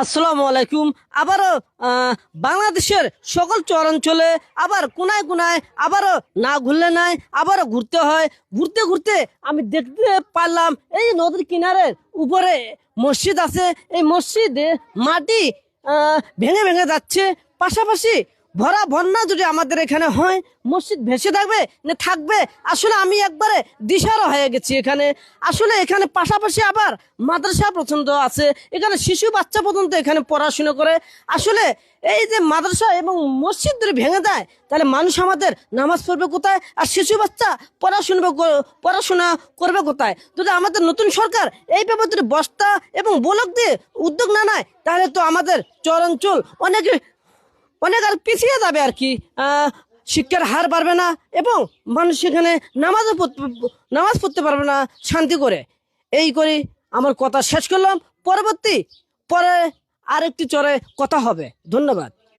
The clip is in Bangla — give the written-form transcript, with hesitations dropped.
আসসালামু আলাইকুম। আবারও বাংলাদেশের সকল চরাঞ্চলে আবার কোনায় কোনায় আবারও না ঘুরলে নাই, আবারও ঘুরতে হয়। ঘুরতে ঘুরতে আমি দেখতে পারলাম এই নদীর কিনারের উপরে মসজিদ আছে। এই মসজিদে মাটি ভেঙে ভেঙে যাচ্ছে। পাশাপাশি ভরা বন্যা যদি আমাদের এখানে হয়, মসজিদ ভেসে থাকবে না থাকবে, আসলে আমি একবারে দিশারও হয়ে গেছি। এখানে আসলে এখানে পাশাপাশি আবার মাদ্রাসা পর্যন্ত আছে, এখানে শিশু বাচ্চা পর্যন্ত এখানে পড়াশোনা করে। আসলে এই যে মাদ্রাসা এবং মসজিদ যদি ভেঙে দেয়, তাহলে মানুষ আমাদের নামাজ পড়বে কোথায়, আর শিশু বাচ্চা পড়াশোনা করবে কোথায়? যদি আমাদের নতুন সরকার এই ব্যাপারে যদি বস্তা এবং ব্লক দিয়ে উদ্যোগ না নেয়, তাহলে তো আমাদের চরাঞ্চল অনেক অনেক আর পিছিয়ে যাবে আর কি। শিক্ষার হার বাড়বে না এবং মানুষ সেখানে নামাজ পড়তে পারবে না শান্তি করে। এই করে আমার কথা শেষ করলাম। পরে আরেকটি চরে কথা হবে। ধন্যবাদ।